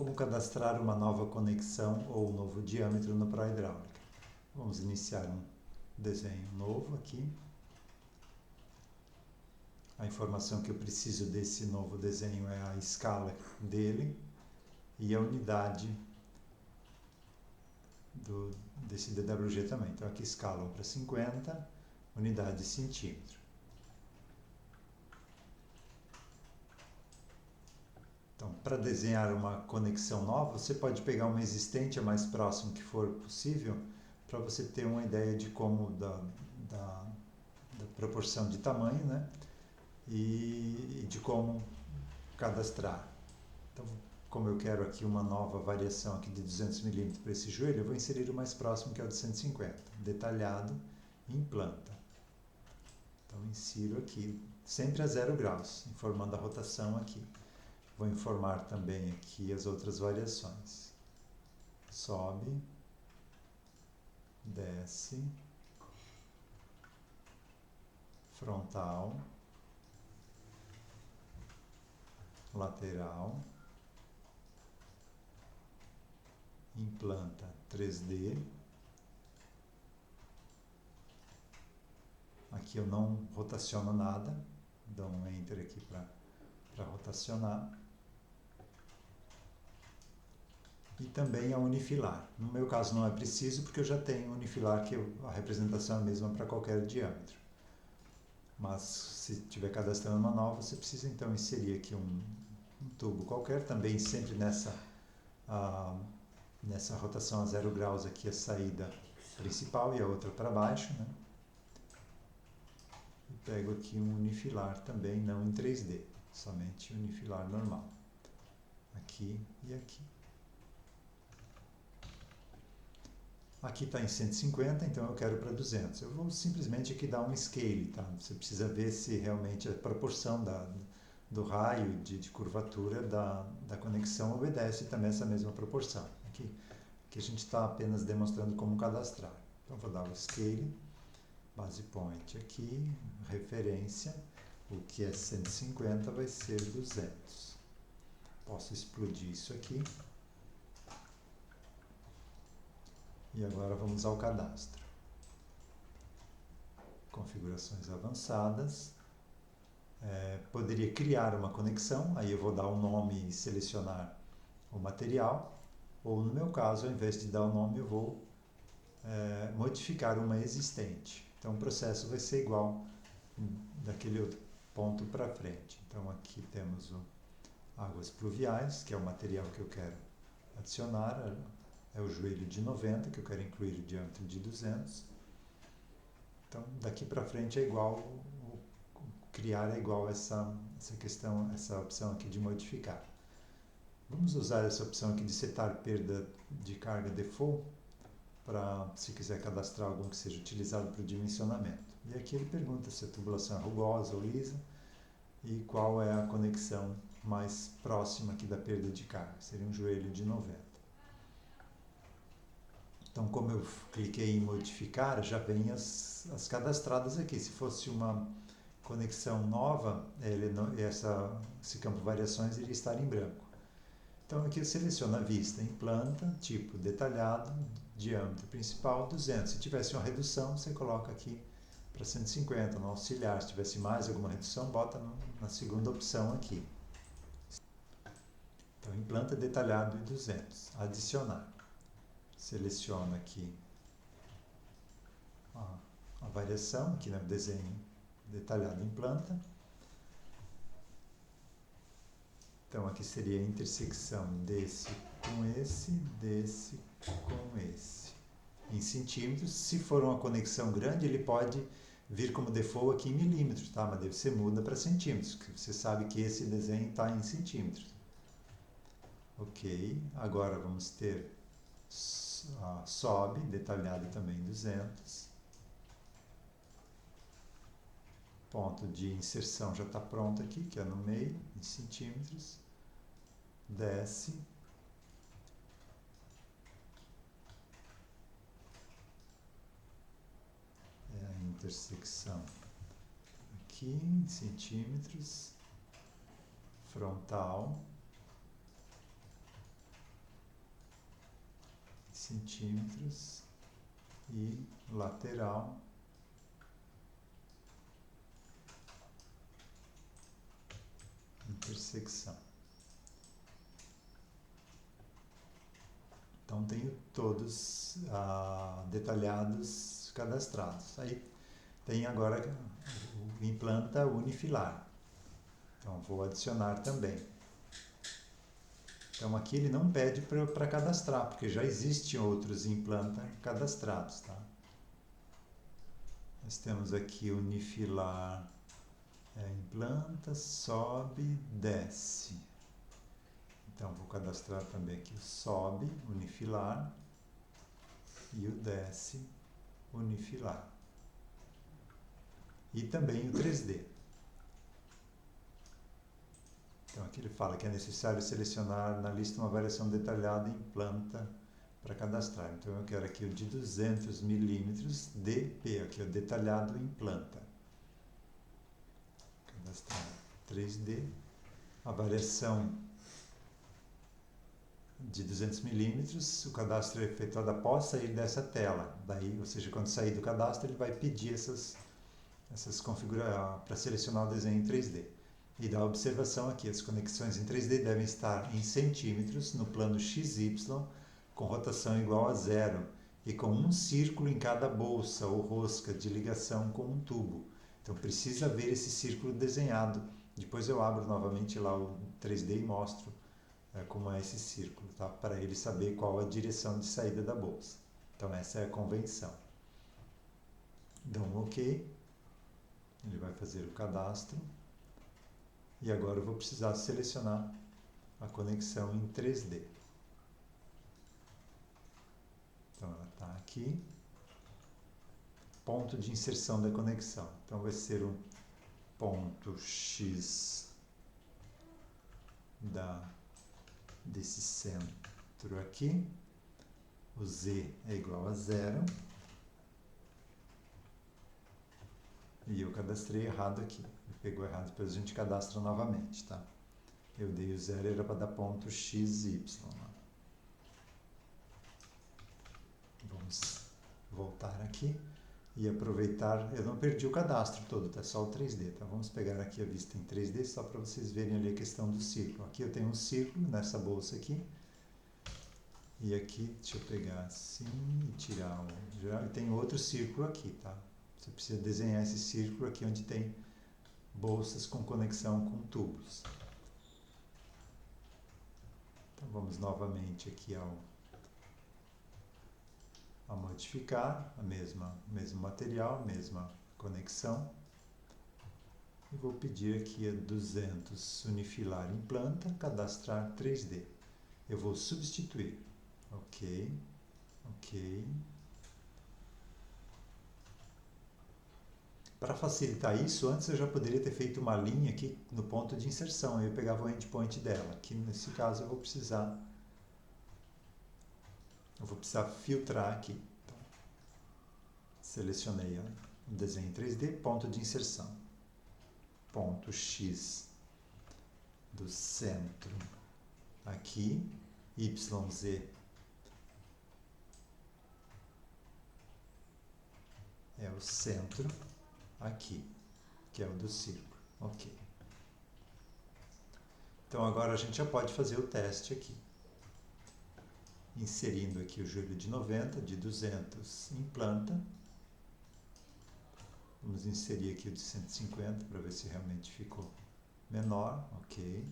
Como cadastrar uma nova conexão ou um novo diâmetro no pró-hidráulica. Vamos iniciar um desenho novo aqui. A informação que eu preciso desse novo desenho é a escala dele e a unidade desse DWG também. Então aqui escala 1/50, unidade de centímetro. Então, para desenhar uma conexão nova, você pode pegar uma existente o mais próximo que for possível, para você ter uma ideia de como da proporção de tamanho, né? E de como cadastrar. Então, como eu quero aqui uma nova variação aqui de 200 mm para esse joelho, eu vou inserir o mais próximo, que é o de 150, detalhado em planta. Então, insiro aqui, sempre a 0 graus, informando a rotação aqui. Vou informar também aqui as outras variações. Sobe, desce, frontal, lateral, implanta 3D. Aqui eu não rotaciono nada, dou um Enter aqui para rotacionar. E também a unifilar. No meu caso não é preciso, porque eu já tenho unifilar, que a representação é a mesma para qualquer diâmetro. Mas se estiver cadastrando uma nova, você precisa então inserir aqui um tubo qualquer, também sempre nessa rotação a 0 graus aqui a saída principal e a outra para baixo, né? E pego aqui um unifilar também, não em 3D, somente unifilar normal. Aqui e aqui. Aqui está em 150, então eu quero para 200. Eu vou simplesmente aqui dar um scale, tá? Você precisa ver se realmente a proporção do raio de curvatura da conexão obedece também essa mesma proporção. Aqui a gente está apenas demonstrando como cadastrar. Então vou dar o scale, base point aqui, referência, o que é 150 vai ser 200. Posso explodir isso aqui. E agora vamos ao cadastro. Configurações avançadas. Poderia criar uma conexão, aí eu vou dar um nome e selecionar o material. Ou no meu caso, ao invés de dar o nome, eu vou modificar uma existente. Então o processo vai ser igual daquele outro ponto para frente. Então aqui temos o águas pluviais, que é o material que eu quero adicionar. É o joelho de 90, que eu quero incluir o diâmetro de 200. Então, daqui para frente é igual, criar é igual essa questão, essa opção aqui de modificar. Vamos usar essa opção aqui de setar perda de carga default, para, se quiser cadastrar algum que seja utilizado para o dimensionamento. E aqui ele pergunta se a tubulação é rugosa ou lisa e qual é a conexão mais próxima aqui da perda de carga. Seria um joelho de 90. Então, como eu cliquei em modificar, já vem as cadastradas aqui. Se fosse uma conexão nova, esse campo variações iria estar em branco. Então, aqui eu seleciono a vista em planta, tipo detalhado, diâmetro principal 200. Se tivesse uma redução, você coloca aqui para 150 no auxiliar. Se tivesse mais alguma redução, bota na segunda opção aqui. Então, em planta, detalhado e 200. Adicionar. Seleciono aqui a variação, aqui no desenho detalhado em planta. Então aqui seria a intersecção desse com esse. Em centímetros, se for uma conexão grande, ele pode vir como default aqui em milímetros, tá? Mas daí você muda para centímetros, porque você sabe que esse desenho está em centímetros. Ok, agora vamos ter sobe, detalhado também 200. Ponto de inserção já está pronto aqui, que é no meio, em centímetros. Desce. É a intersecção aqui, em centímetros. Frontal. centímetros e lateral intersecção. Então tenho todos detalhados, cadastrados. Aí tem agora o implanta unifilar. Então vou adicionar também. Então aqui ele não pede para cadastrar, porque já existem outros implanta cadastrados, tá? Nós temos aqui unifilar, implanta, sobe, desce. Então vou cadastrar também aqui o sobe, unifilar, e o desce, unifilar. E também o 3D. Então aqui ele fala que é necessário selecionar na lista uma variação detalhada em planta para cadastrar. Então eu quero aqui o de 200 milímetros DP, aqui o detalhado em planta. Cadastrar 3D. A variação de 200 milímetros, o cadastro é efetuado após sair dessa tela. Daí, ou seja, quando sair do cadastro, ele vai pedir essas configurações para selecionar o desenho em 3D. E dá a observação aqui, as conexões em 3D devem estar em centímetros no plano XY, com rotação igual a 0 e com um círculo em cada bolsa ou rosca de ligação com um tubo. Então precisa ver esse círculo desenhado. Depois eu abro novamente lá o 3D e mostro como é esse círculo, tá? Para ele saber qual a direção de saída da bolsa. Então essa é a convenção. Dá um OK, ele vai fazer o cadastro. E agora eu vou precisar selecionar a conexão em 3D. Então ela está aqui. Ponto de inserção da conexão. Então vai ser o ponto X desse centro aqui. O Z é igual a 0. E eu cadastrei errado aqui. Pegou errado, depois a gente cadastra novamente, tá? Eu dei o 0, era para dar ponto XY. Vamos voltar aqui e aproveitar. Eu não perdi o cadastro todo, tá? Só o 3D, tá? Vamos pegar aqui a vista em 3D só para vocês verem ali a questão do círculo. Aqui eu tenho um círculo nessa bolsa aqui. E aqui, deixa eu pegar assim e tirar o geral. E tem outro círculo aqui, tá? Você precisa desenhar esse círculo aqui onde tem bolsas com conexão com tubos. Então vamos novamente aqui a modificar a mesmo material, mesma conexão. E vou pedir aqui a 200 unifilar em planta, cadastrar 3D. Eu vou substituir. OK, OK. Para facilitar isso, antes eu já poderia ter feito uma linha aqui no ponto de inserção. Eu pegava o endpoint dela. Aqui nesse caso eu vou precisar filtrar aqui. Então, selecionei o desenho em 3D, ponto de inserção. Ponto X do centro aqui, YZ é o centro aqui, que é o do círculo. OK. Então agora a gente já pode fazer o teste aqui. Inserindo aqui o joelho de 90, de 200 em planta. Vamos inserir aqui o de 150 para ver se realmente ficou menor. OK.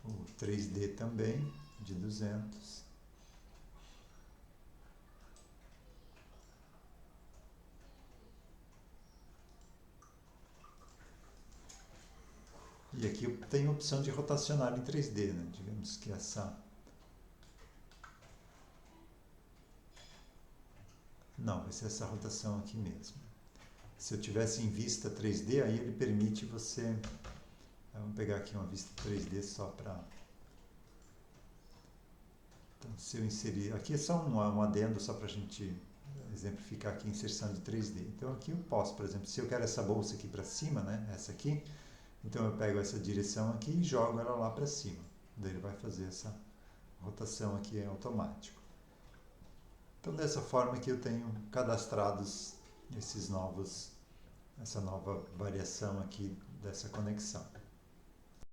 O 3D também, de 200. E aqui tem a opção de rotacionar em 3D, né? Digamos que essa... Não, vai ser essa rotação aqui mesmo. Se eu tivesse em vista 3D, aí ele permite você... Vamos pegar aqui uma vista 3D só para... Então, se eu inserir... Aqui é só um adendo, só para a gente exemplificar aqui a inserção de 3D. Então aqui eu posso, por exemplo, se eu quero essa bolsa aqui para cima, né? Essa aqui... Então eu pego essa direção aqui e jogo ela lá para cima. Daí ele vai fazer rotação aqui é automático. Então, dessa forma que eu tenho cadastrados essa nova variação aqui dessa conexão.